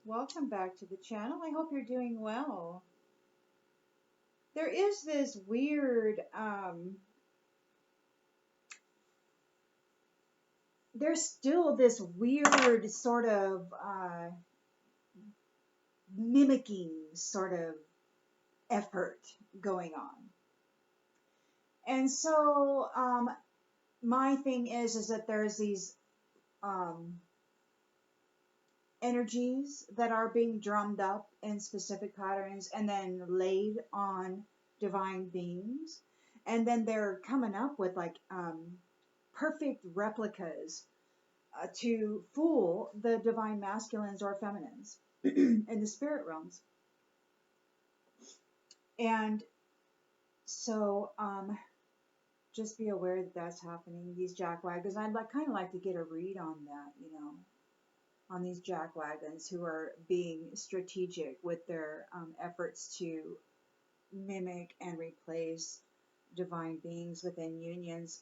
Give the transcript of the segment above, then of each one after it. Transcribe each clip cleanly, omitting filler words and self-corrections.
Welcome back to the channel. I hope you're doing well. There is this weird, there's still this weird sort of mimicking sort of effort going on. And so my thing is that there's these energies that are being drummed up in specific patterns and then laid on divine beings, and then they're coming up with like perfect replicas to fool the divine masculines or feminines in the spirit realms. And so just be aware that that's happening, these jackwagons. I'd kind of like to get a read on that, on these jackwagons who are being strategic with their efforts to mimic and replace divine beings within unions.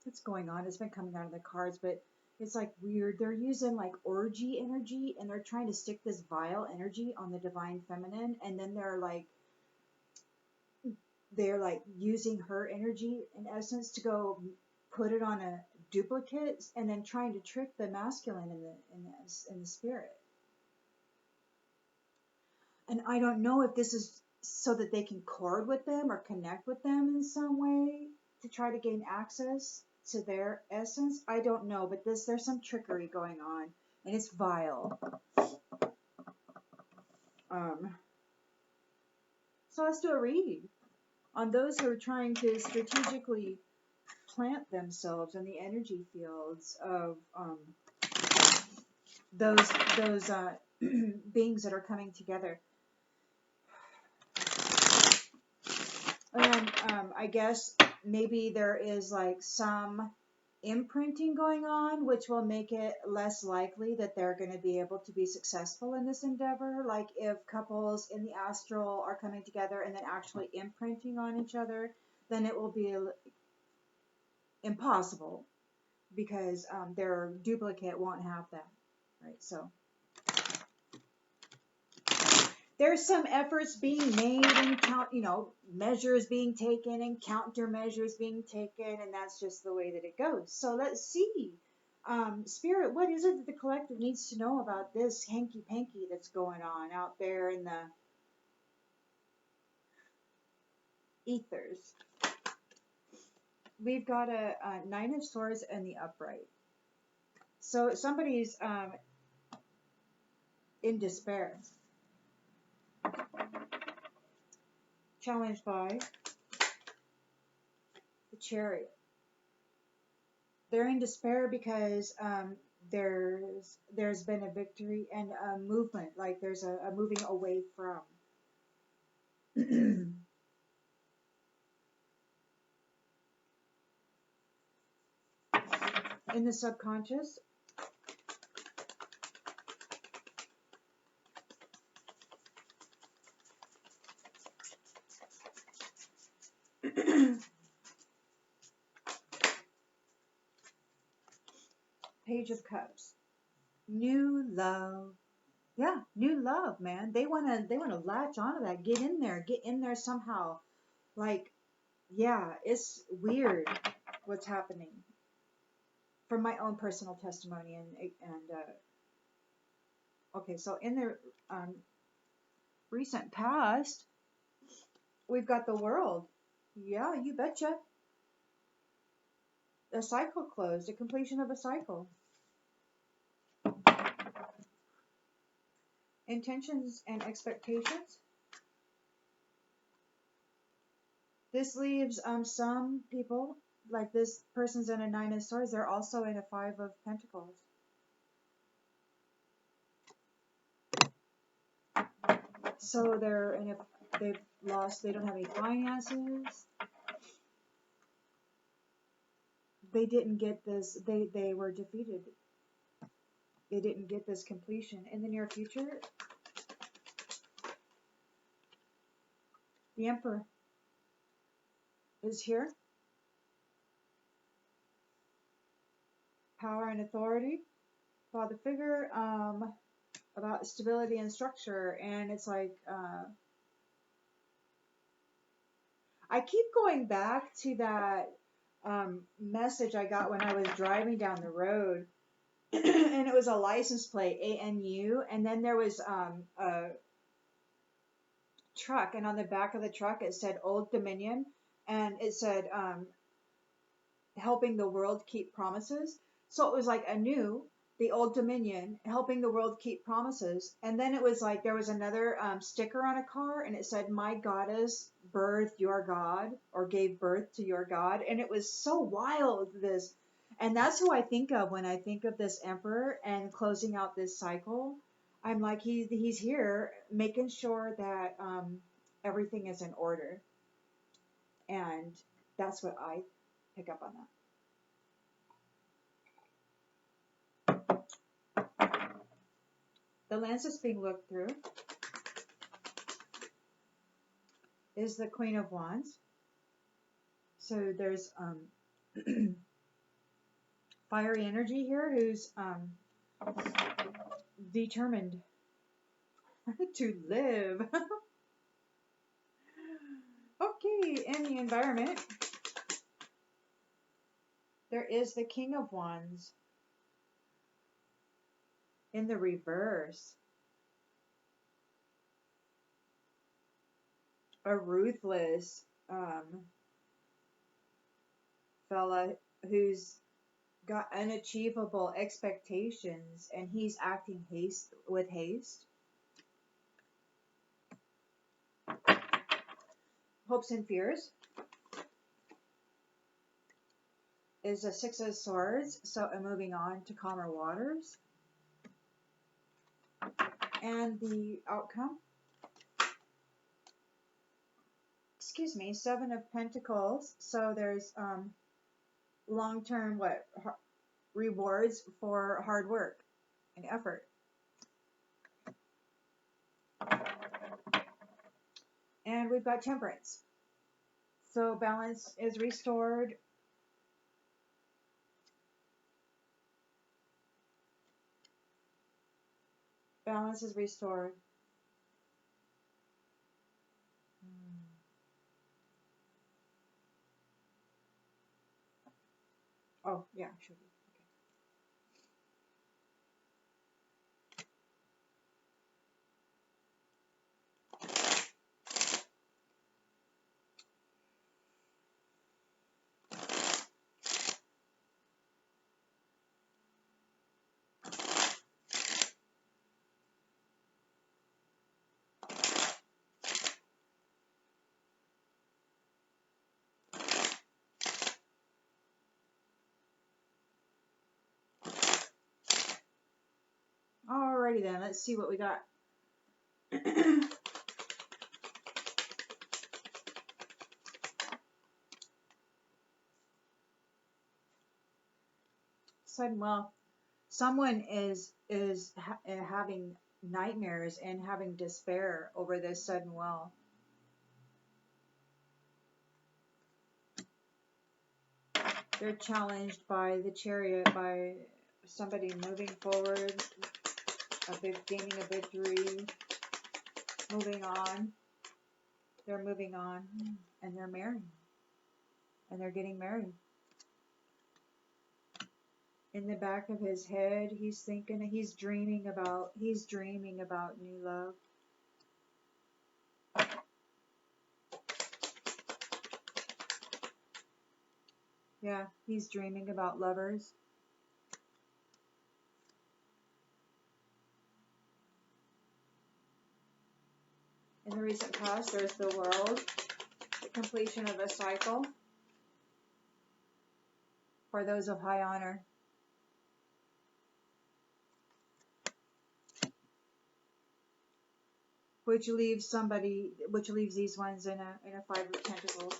What's going on? It's been coming out of the cards, but it's like weird. They're using like orgy energy, and they're trying to stick this vile energy on the divine feminine, and then they're like using her energy in essence to go put it on a duplicate, and then trying to trick the masculine in the spirit. And I don't know if this is so that they can cord with them or connect with them in some way to try to gain access to their essence. I don't know, but there's some trickery going on, and it's vile. So let's do a read on those who are trying to strategically plant themselves in the energy fields of those beings that are coming together. And I guess maybe there is like some imprinting going on, which will make it less likely that they're going to be able to be successful in this endeavor. Like if couples in the astral are coming together and then actually imprinting on each other, then it will be impossible, because their duplicate won't have that, right? So there's some efforts being made and measures being taken and countermeasures being taken, and that's just the way that it goes. So let's see, Spirit, what is it that the collective needs to know about this hanky-panky that's going on out there in the ethers? We've got a Nine of Swords and the upright. So somebody's in despair, challenged by the Chariot. They're in despair because there's been a victory and a movement, like there's a moving away from. In the subconscious, Page of Cups, new love. Yeah, new love, man. They wanna latch onto that, get in there somehow. Like, yeah, it's weird what's happening. From my own personal testimony, and okay, so in the recent past, we've got the World. Yeah, you betcha. A cycle closed, a completion of a cycle. Intentions and expectations. This leaves some people, like this person's in a Nine of Swords, they're also in a Five of Pentacles. So they're in a, they don't have any finances. They didn't get this, they were defeated. They didn't get this completion. In the near future, the Emperor is here. Power and authority. Father figure. about stability and structure. And it's like, I keep going back to that message I got when I was driving down the road, and it was a license plate, ANU, and then there was a truck, and on the back of the truck it said Old Dominion, and it said helping the world keep promises. So it was like anew, the Old Dominion, helping the world keep promises. And then it was like there was another sticker on a car, and it said, "My goddess birthed your God," or gave birth to your God. And it was so wild, this. And that's who I think of when I think of this emperor and closing out this cycle. I'm like, he's here making sure that everything is in order. And that's what I pick up on that. The lens that's being looked through is the Queen of Wands. So there's fiery energy here who's determined to live. Okay, in the environment, there is the King of Wands in the reverse. A ruthless fella who's got unachievable expectations, and he's acting with haste. Hopes and fears is a Six of Swords, so I'm moving on to calmer waters. And the outcome, excuse me, Seven of Pentacles, so there's long-term rewards for hard work and effort. And we've got Temperance, so balance is restored. Balance is restored. Oh, yeah, should be. Alrighty then, let's see what we got. Sudden wealth. Someone is having nightmares and having despair over this sudden wealth. They're challenged by the Chariot, by somebody moving forward, gaining a victory, moving on. They're moving on, and they're marrying, and they're getting married. In the back of his head, he's thinking, he's dreaming about new love. Yeah, he's dreaming about lovers. In the recent past, there's the World, the completion of a cycle for those of high honor. Which leaves these ones in a Five of Pentacles.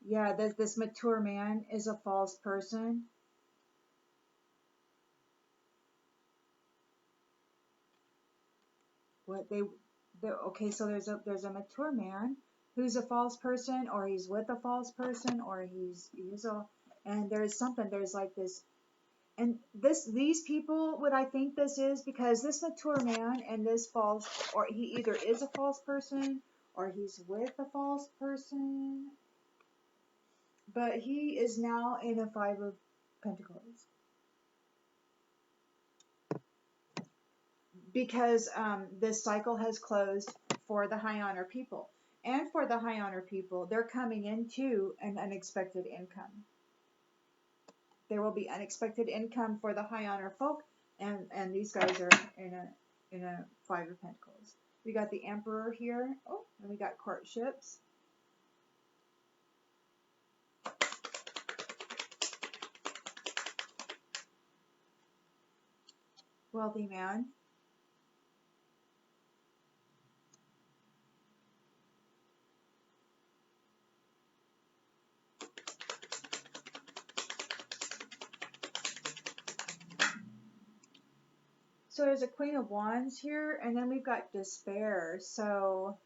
Yeah, this mature man is a false person. Okay, so there's a mature man who's a false person, or he's with a false person, or he's a, and there's something, there's like this, and these people, what I think this is, because this mature man and this false, or he either is a false person or he's with a false person, but he is now in a Five of Pentacles. Because this cycle has closed for the high honor people. And for the high honor people, they're coming into an unexpected income. There will be unexpected income for the high honor folk, and these guys are in a Five of Pentacles. We got the Emperor here. Oh, and we got courtships. Wealthy man. So there's a Queen of Wands here, and then we've got Despair. So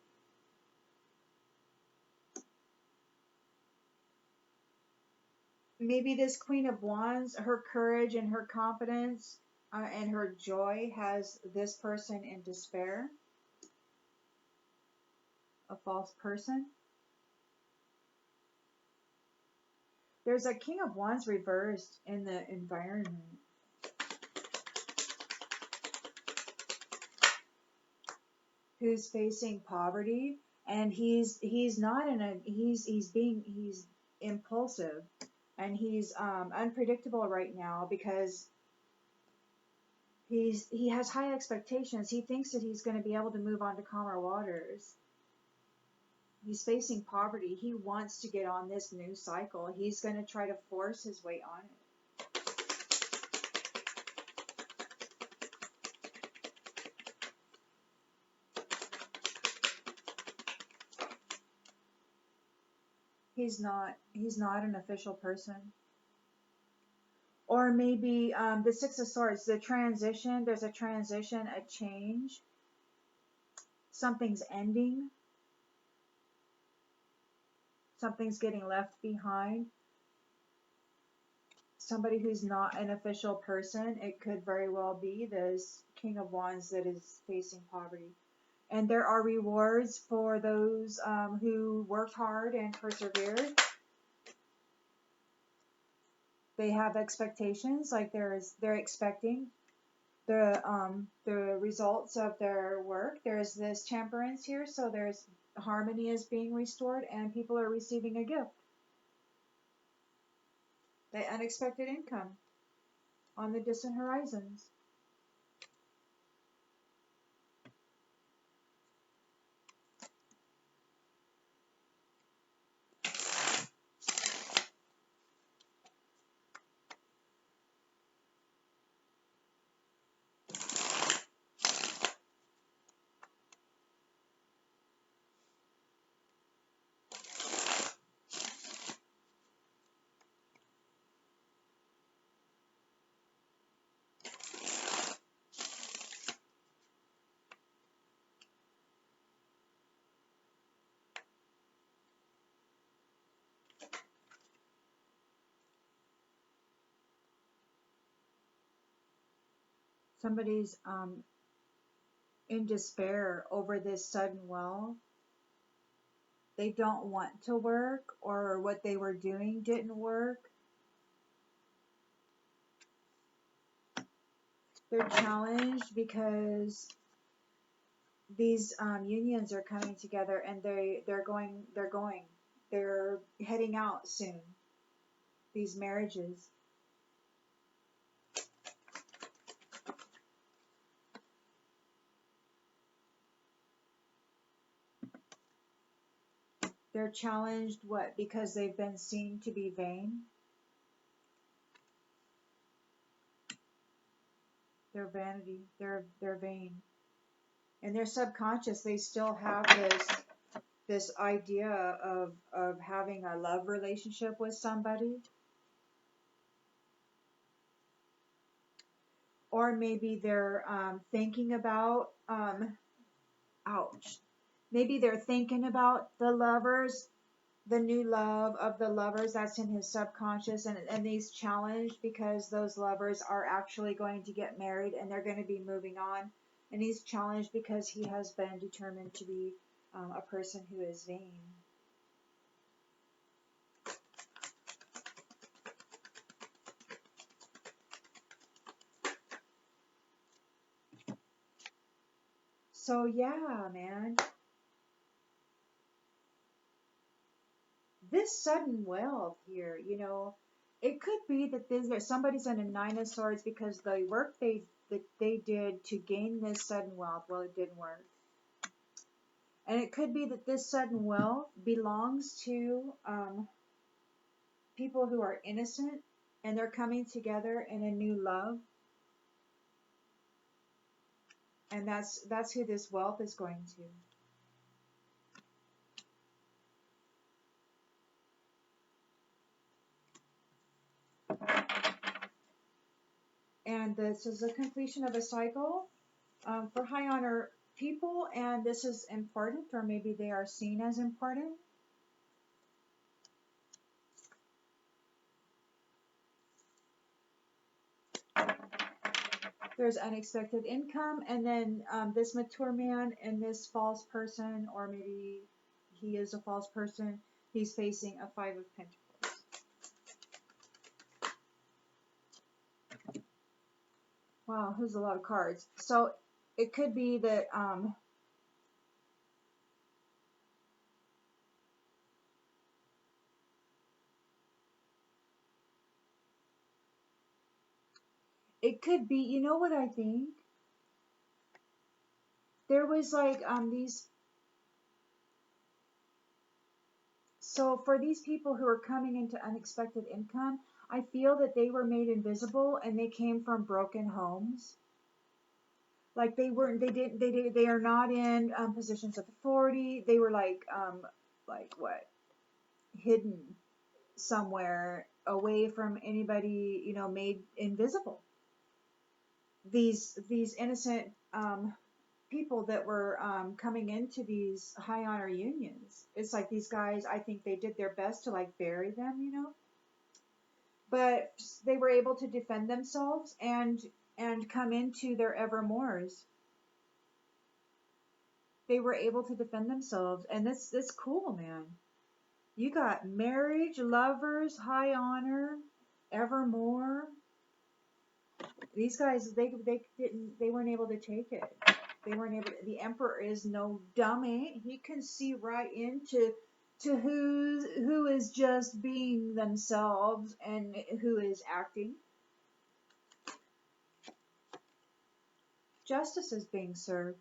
maybe this Queen of Wands, her courage and her confidence and her joy has this person in despair. A false person. There's a King of Wands reversed in the environment. Who's facing poverty, and he's not in a, he's impulsive, and he's unpredictable right now because he has high expectations. He thinks that he's going to be able to move on to calmer waters. He's facing poverty. He wants to get on this new cycle. He's going to try to force his way on it. He's not an official person. Or maybe the Six of Swords, the transition, there's a transition, a change. Something's ending. Something's getting left behind. Somebody who's not an official person, it could very well be this King of Wands that is facing poverty. And there are rewards for those who worked hard and persevered. They have expectations, like they're expecting the results of their work. There's this temperance here, so there's harmony is being restored, and people are receiving a gift. The unexpected income on the distant horizons. Somebody's in despair over this sudden wealth. They don't want to work, or what they were doing didn't work. They're challenged because these unions are coming together, and they're heading out soon. These marriages. They're challenged, what? Because they've been seen to be vain. They're vanity. They're vain. In their subconscious, they still have this idea of having a love relationship with somebody. Or maybe they're thinking about, ouch, Maybe they're thinking about the lovers, the new love of the lovers that's in his subconscious, and he's challenged because those lovers are actually going to get married and they're going to be moving on. And he's challenged because he has been determined to be a person who is vain. So yeah, man, this sudden wealth here, it could be that somebody's in a Nine of Swords because the work that they did to gain this sudden wealth, well, it didn't work. And it could be that this sudden wealth belongs to people who are innocent and they're coming together in a new love. And that's who this wealth is going to. And this is a completion of a cycle for high honor people, and this is important, or maybe they are seen as important. There's unexpected income, and then this mature man and this false person, or maybe he is a false person, he's facing a Five of Pentacles. Wow, there's a lot of cards. So it could be that it could be, you know what I think? There was like these, so for these people who are coming into unexpected income, I feel that they were made invisible and they came from broken homes. Like they are not in positions of authority. They were like what, hidden somewhere away from anybody, made invisible. These innocent people that were coming into these high honor unions. It's like these guys, I think they did their best to like bury them. But they were able to defend themselves and come into their evermores. They were able to defend themselves, and this cool, man. You got marriage, lovers, high honor, evermore. These guys, they weren't able to take it. They weren't able to, the emperor is no dummy. He can see right into who is just being themselves and who is acting. Justice is being served.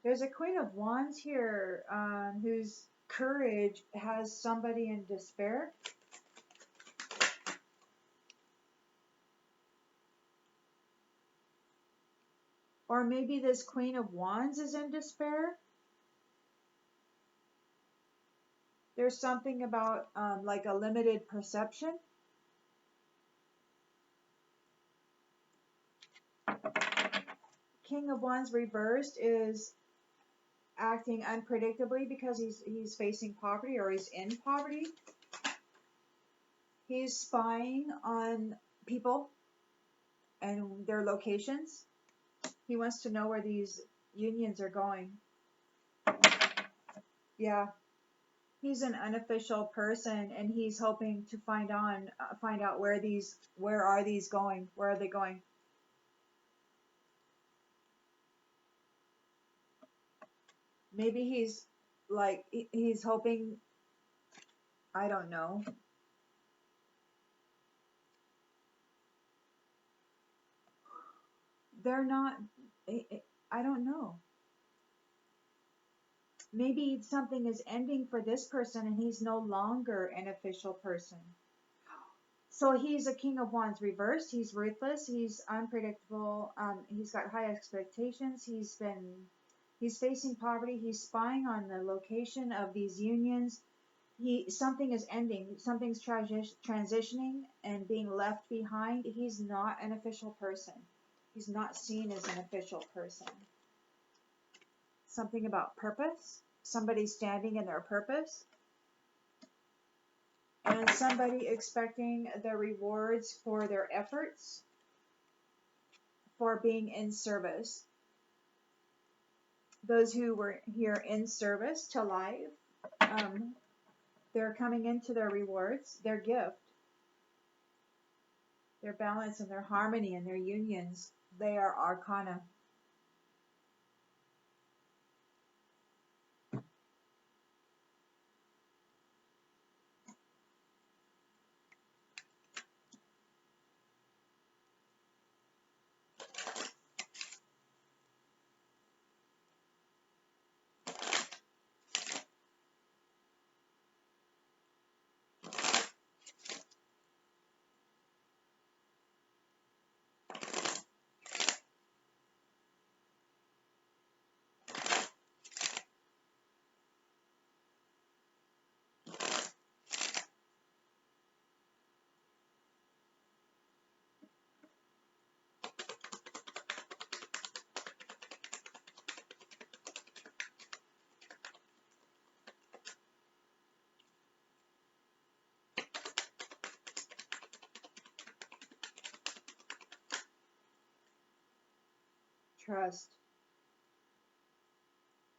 There's a Queen of Wands here whose courage has somebody in despair. Or maybe this Queen of Wands is in despair. There's something about like a limited perception. King of Wands reversed is acting unpredictably because he's facing poverty, or he's in poverty. He's spying on people and their locations. He wants to know where these unions are going. Yeah. He's an unofficial person, and he's hoping to find out where are these going? Where are they going? Maybe he's hoping, I don't know. They're not, I don't know. Maybe something is ending for this person and he's no longer an official person. So he's a King of Wands reversed. He's ruthless. He's unpredictable. He's got high expectations. He's been He's facing poverty. He's spying on the location of these unions. Something is ending. Something's transitioning and being left behind. He's not an official person. He's not seen as an official person. Something about purpose. Somebody standing in their purpose. And somebody expecting the rewards for their efforts for being in service. Those who were here in service to life, they're coming into their rewards, their gift, their balance and their harmony and their unions. They are arcana. Trust.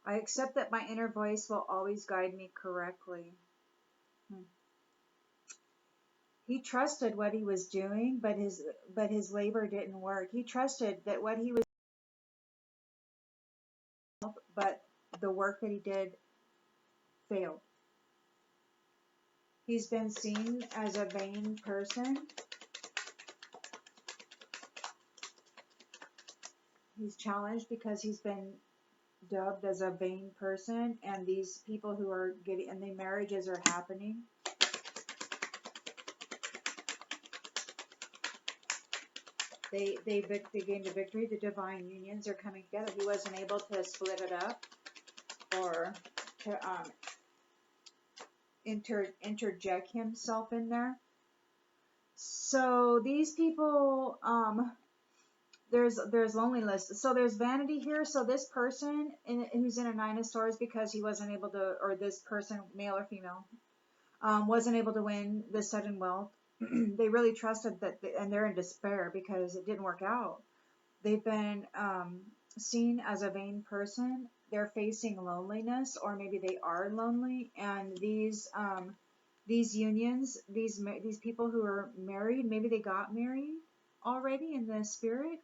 I accept that my inner voice will always guide me correctly. He trusted what he was doing, but his labor didn't work. He trusted that what he was, but the work that he did failed. He's been seen as a vain person. He's challenged because he's been dubbed as a vain person, and these people who are getting, and the marriages are happening. They gained a victory. The divine unions are coming together. He wasn't able to split it up or to interject himself in there. So these people, there's loneliness. So there's vanity here. So this person who's in a Nine of Swords because he wasn't able to, or this person, male or female, wasn't able to win the sudden wealth. They really trusted that, and they're in despair because it didn't work out. They've been seen as a vain person. They're facing loneliness, or maybe they are lonely. And these unions, these people who are married, maybe they got married already in the spirit,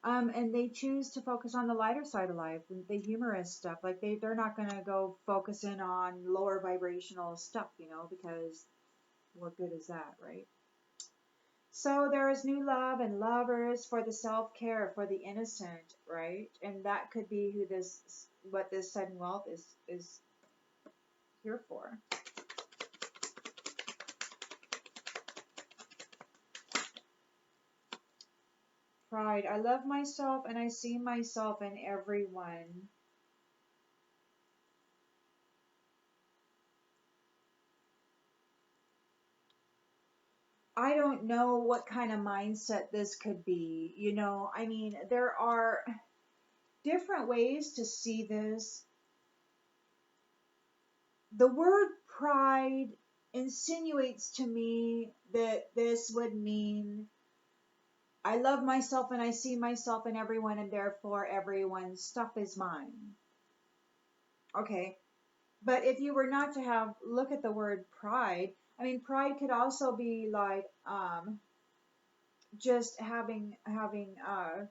and they choose to focus on the lighter side of life, the humorous stuff. Like they're not gonna go focus in on lower vibrational stuff, because what good is that, right? So there is new love and lovers for the self-care, for the innocent, right? And that could be what this sudden wealth is here for. Pride. I love myself and I see myself in everyone. I don't know what kind of mindset this could be. I mean, there are different ways to see this. The word pride insinuates to me that this would mean I love myself and I see myself in everyone, and therefore everyone's stuff is mine. Okay. But if you were not to look at the word pride, I mean, pride could also be like just having a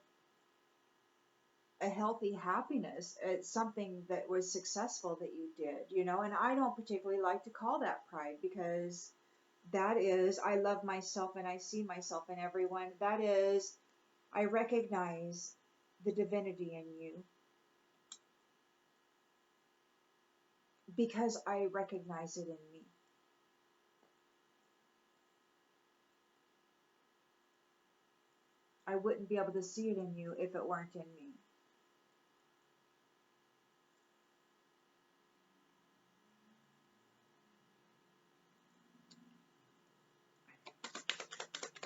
healthy happiness. It's something that was successful that you did, and I don't particularly like to call that pride, because that is, I love myself and I see myself in everyone. That is, I recognize the divinity in you because I recognize it in me. I wouldn't be able to see it in you if it weren't in me.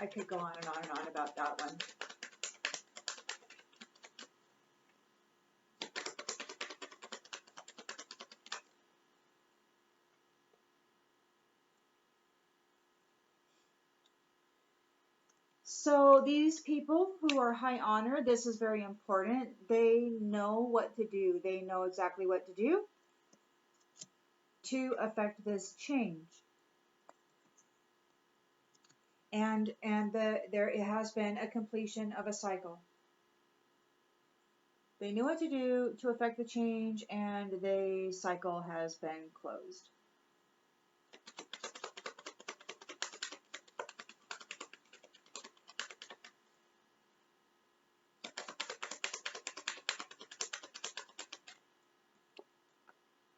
I could go on and on and on about that one. So these people who are high honor, this is very important. They know what to do. They know exactly what to do to affect this change. There it has been a completion of a cycle. They knew what to do to affect the change, and the cycle has been closed.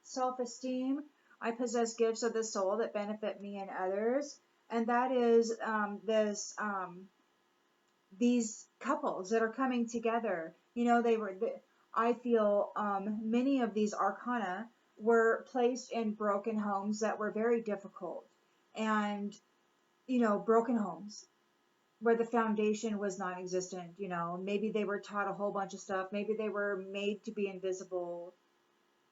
Self-esteem. I possess gifts of the soul that benefit me and others, and that is these couples that are coming together. You know, I feel many of these arcana were placed in broken homes that were very difficult, and broken homes where the foundation was non-existent. Maybe they were taught a whole bunch of stuff. Maybe they were made to be invisible.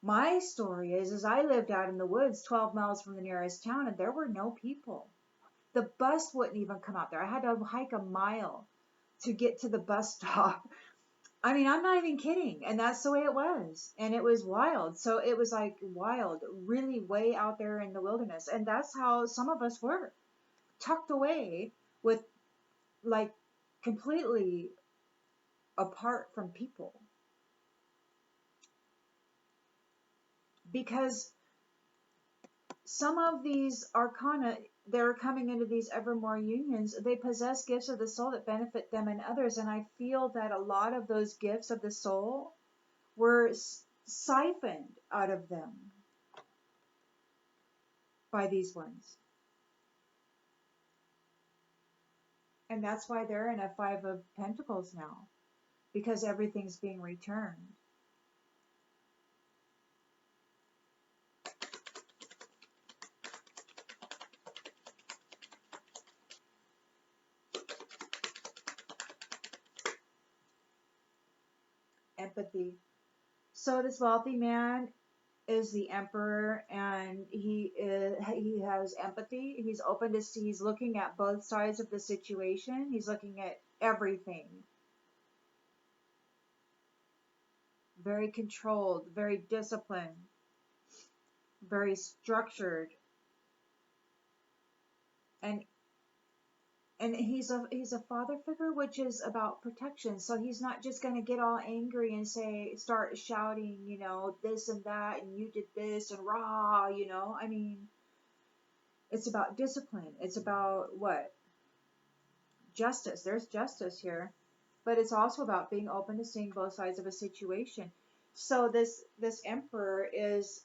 My story is I lived out in the woods 12 miles from the nearest town, and there were no people. The bus wouldn't even come out there. I had to hike a mile to get to the bus stop. I mean, I'm not even kidding. And that's the way it was. And it was wild. So it was like wild, really way out there in the wilderness. And that's how some of us were, tucked away with like completely apart from people. Because some of these arcana, they're coming into these evermore unions, they possess gifts of the soul that benefit them and others. And I feel that a lot of those gifts of the soul were siphoned out of them by these ones. And that's why they're in a Five of Pentacles now, because everything's being returned. Empathy. So this wealthy man is the emperor, and he has empathy. He's open to see. He's looking at both sides of the situation. He's looking at everything. Very controlled, very disciplined, very structured, and he's a father figure, which is about protection. So he's not just going to get all angry and start shouting, this and that, and you did this and rah, I mean, it's about discipline. It's about what? Justice. There's justice here, but it's also about being open to seeing both sides of a situation. So this emperor is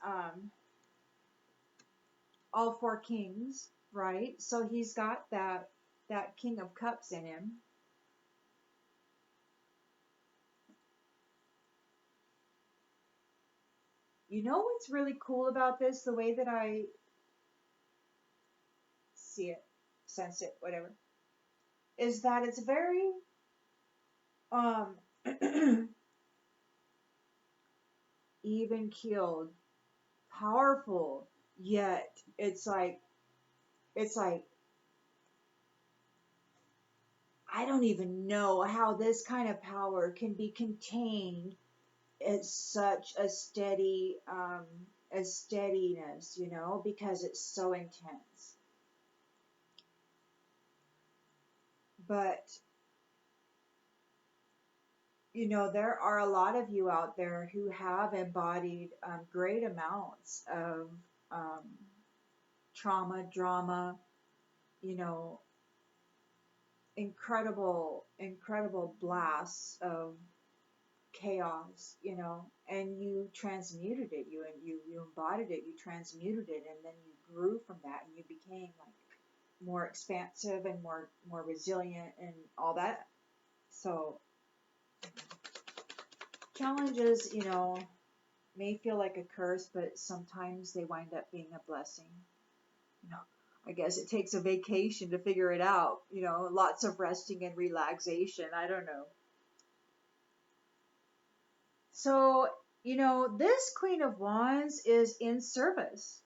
all four kings, right? So he's got that king of cups in him. You know what's really cool about this, the way that I see it, sense it, whatever, is that it's very um even keeled, powerful, yet it's like I don't even know how this kind of power can be contained at such a steadiness, because it's so intense. But there are a lot of you out there who have embodied great amounts of um, trauma, drama, you know, incredible blasts of chaos, and you transmuted it, you embodied it, you transmuted it, and then you grew from that, and you became like more expansive and more resilient and all that. So challenges, may feel like a curse, but sometimes they wind up being a blessing. You know, I guess it takes a vacation to figure it out. Lots of resting and relaxation. I don't know. So, this Queen of Wands is in service.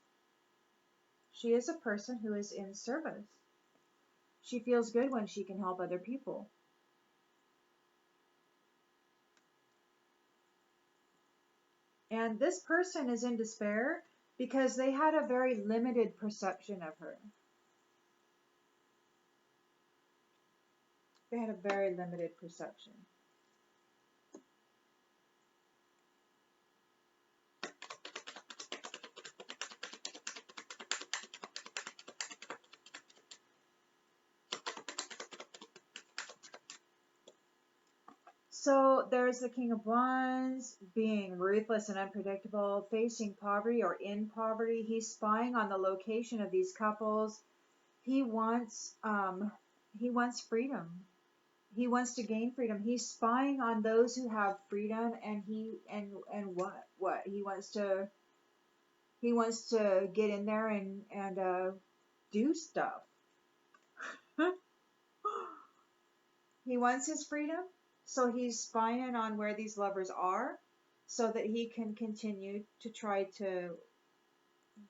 She is a person who is in service. She feels good when she can help other people. And this person is in despair because they had a very limited perception of her. They had a very limited perception. So there's the King of Wands being ruthless and unpredictable, facing poverty or in poverty. He's spying on the location of these couples. He wants freedom. He wants to gain freedom. He's spying on those who have freedom, and what he wants to get in there and do stuff. He wants his freedom, so he's spying on where these lovers are so that he can continue to try to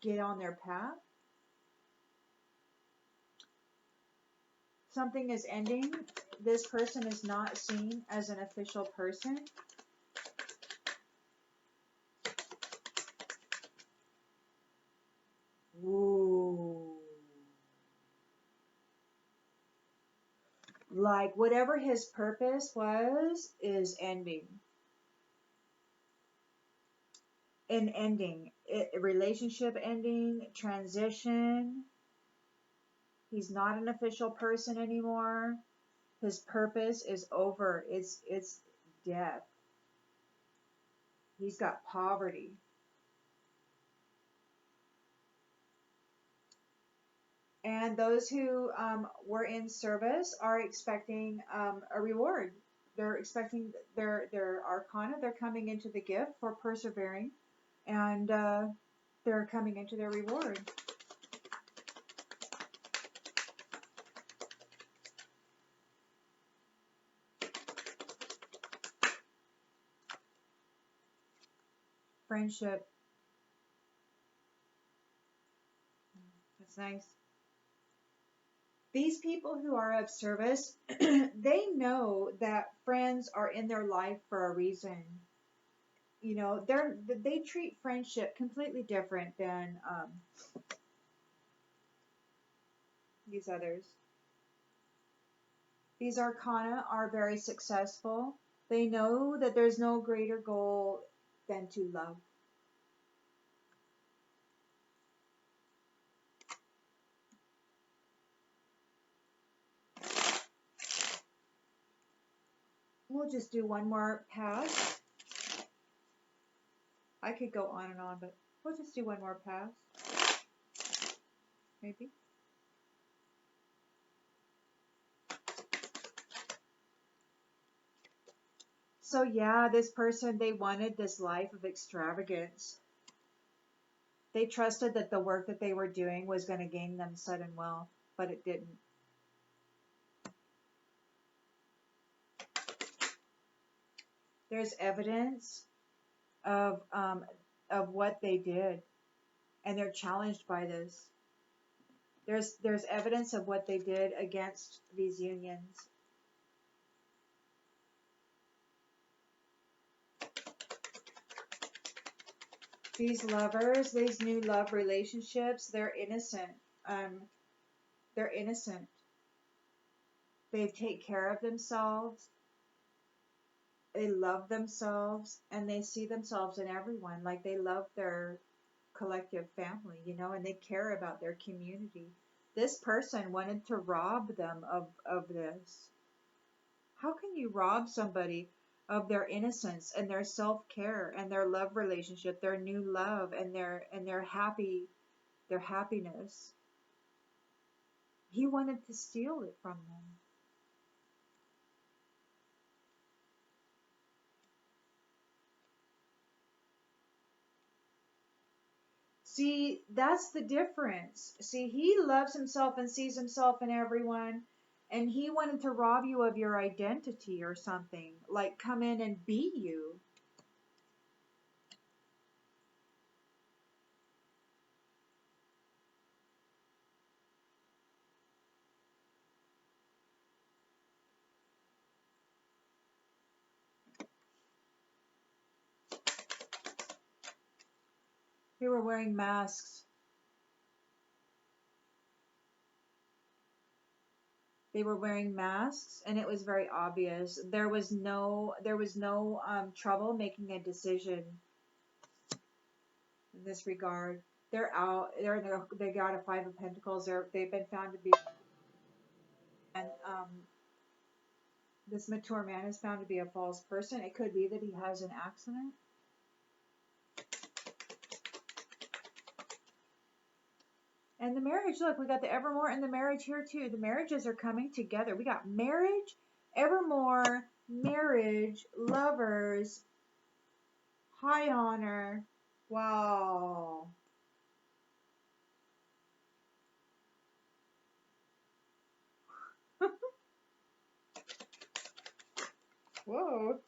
get on their path. Something is ending. This person is not seen as an official person. Ooh. Like whatever his purpose was is ending. An ending. Relationship ending, transition. He's not an official person anymore. His purpose is over. It's death. He's got poverty. And those who were in service are expecting a reward. They're expecting their arcana. They're coming into the gift for persevering, and they're coming into their reward. Friendship. That's nice. These people who are of service, they know that friends are in their life for a reason. They treat friendship completely different than these others. These arcana are very successful. They know that there's no greater goal than to love. We'll just do one more pass. I could go on and on, but we'll just do one more pass. Maybe. So yeah, this person, they wanted this life of extravagance. They trusted that the work that they were doing was going to gain them sudden wealth, but it didn't. There's evidence of what they did, and they're challenged by this. There's evidence of what they did against these unions. These lovers, these new love relationships, they're innocent. They're innocent. They take care of themselves. They love themselves, and they see themselves in everyone. Like they love their collective family, and they care about their community. This person wanted to rob them of this. How can you rob somebody of their innocence and their self-care and their love relationship, their new love and their happiness? He wanted to steal it from them. See, that's the difference. See, he loves himself and sees himself in everyone, and he wanted to rob you of your identity or something, like come in and be you. They were wearing masks. They were wearing masks, and it was very obvious. There was no trouble making a decision in this regard. They're out. They got a Five of Pentacles. They've been found to be, and this mature man is found to be a false person. It could be that he has an accident. And the marriage, look, we got the Evermore and the marriage here too. The marriages are coming together. We got marriage, Evermore, marriage, lovers, high honor. Wow. Whoa.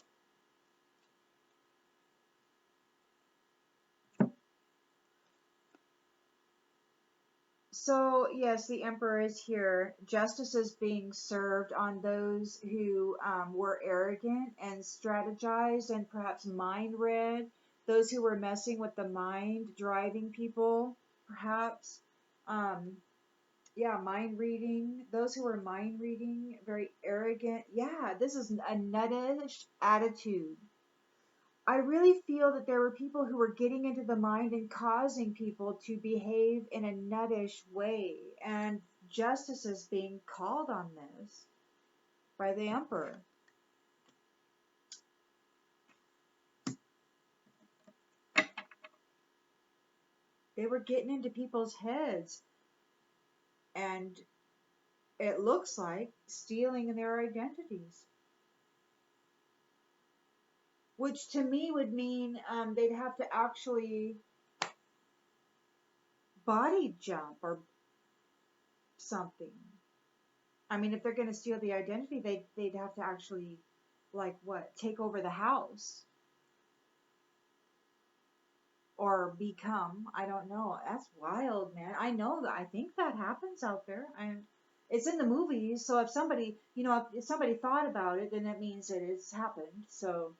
So, yes, the Emperor is here. Justice is being served on those who were arrogant and strategized and perhaps mind read. Those who were messing with the mind, driving people, perhaps. Um, yeah, mind reading. Those who were mind reading, very arrogant. Yeah, this is a nuttish attitude. I really feel that there were people who were getting into the mind and causing people to behave in a nuttish way, and justice is being called on this by the Emperor. They were getting into people's heads, and it looks like stealing their identities. Which to me would mean they'd have to actually body jump or something. I mean, if they're going to steal the identity, they'd have to actually, like, what, take over the house or become. I don't know. That's wild, man. I know that. I think that happens out there, and it's in the movies. So if somebody, if somebody thought about it, then that means that it's happened. So,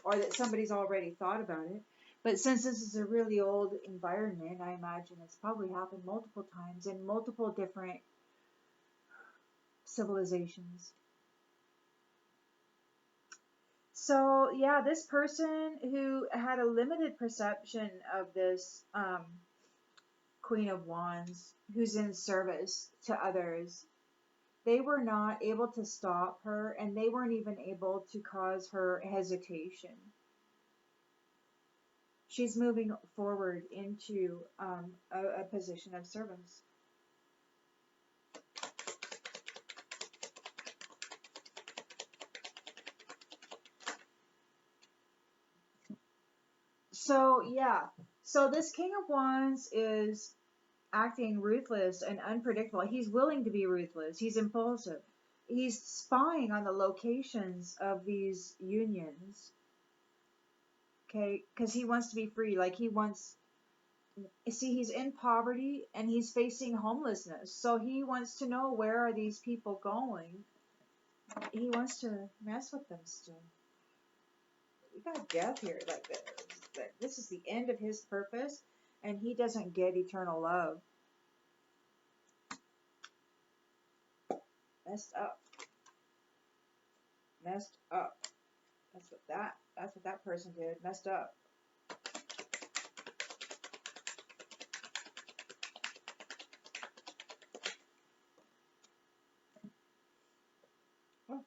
or that somebody's already thought about it. But since this is a really old environment, I imagine it's probably happened multiple times in multiple different civilizations. So yeah, this person who had a limited perception of this Queen of Wands, who's in service to others, they were not able to stop her, and they weren't even able to cause her hesitation. She's moving forward into a position of service. So yeah, so this King of Wands is acting ruthless and unpredictable. He's willing to be ruthless. He's impulsive. He's spying on the locations of these unions. Okay, because he wants to be free. Like he wants. See, he's in poverty and he's facing homelessness. So he wants to know, where are these people going? He wants to mess with them still. We got death here. Like this is the end of his purpose, and he doesn't get eternal love. Messed up. Messed up. That's what that person did. Messed up. Oh.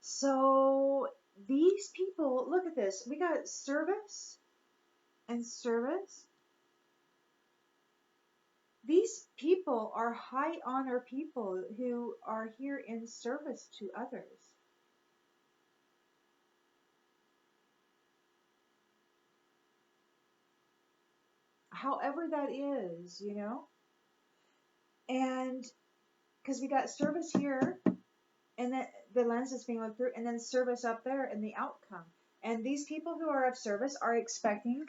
So these people, look at this. We got service and service. These people are high honor people who are here in service to others. However that is, you know? And because we got service here, and then the lens is being looked through, and then service up there and the outcome. And these people who are of service are expecting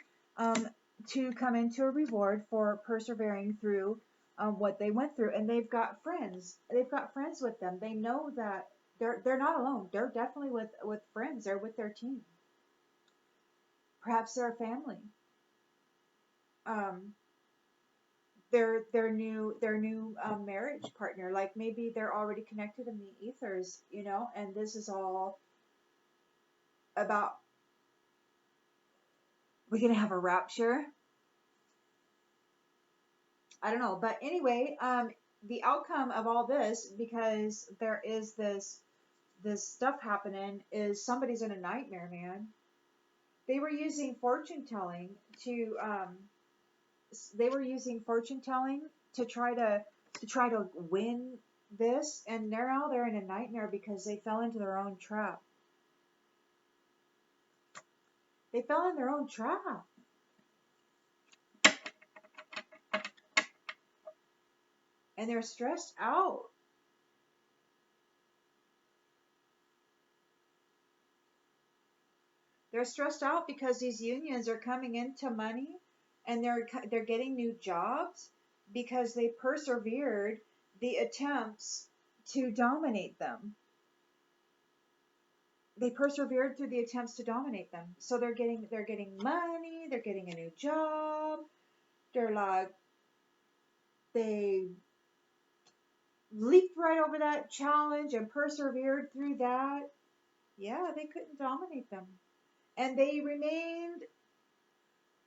to come into a reward for persevering through what they went through. And they've got friends. They've got friends with them. They know that they're not alone. They're definitely with friends. They're with their team. Perhaps they're a family. Um, their new marriage partner. Like maybe they're already connected in the ethers, you know. And this is all about, we're gonna have a rapture. I don't know, but anyway, the outcome of all this, because there is this stuff happening, is somebody's in a nightmare, man. They were using fortune telling to they were using fortune telling to try to win this, and now they're in a nightmare because they fell into their own trap. They fell in their own trap. And they're stressed out. They're stressed out because these unions are coming into money, and they're getting new jobs because they persevered the attempts to dominate them. They persevered through the attempts to dominate them. So they're getting money, they're getting a new job. They're like, they leaped right over that challenge and persevered through that. Yeah, they couldn't dominate them. And they remained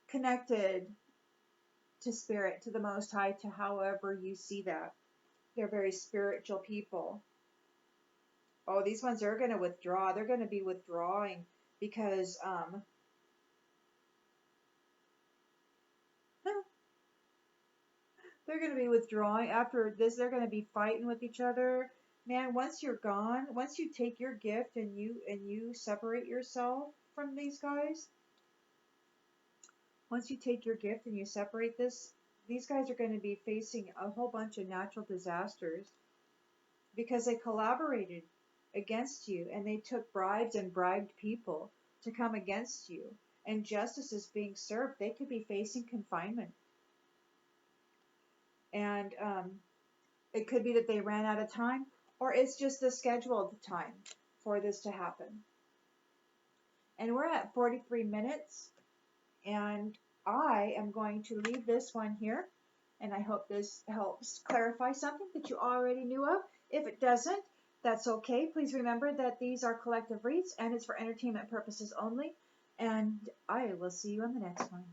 connected to spirit, to the Most High, to however you see that. They're very spiritual people. Oh, these ones are going to withdraw. They're going to be withdrawing because they're going to be withdrawing after this. They're going to be fighting with each other. Man, once you're gone, once you take your gift and you separate yourself from these guys, once you take your gift and you separate this, these guys are going to be facing a whole bunch of natural disasters because they collaborated against you, and they took bribes and bribed people to come against you, and justice is being served. They could be facing confinement. And it could be that they ran out of time, or it's just the scheduled time for this to happen. And we're at 43 minutes, and I am going to leave this one here, and I hope this helps clarify something that you already knew of. If it doesn't, that's okay. Please remember that these are collective reads, and it's for entertainment purposes only, and I will see you on the next one.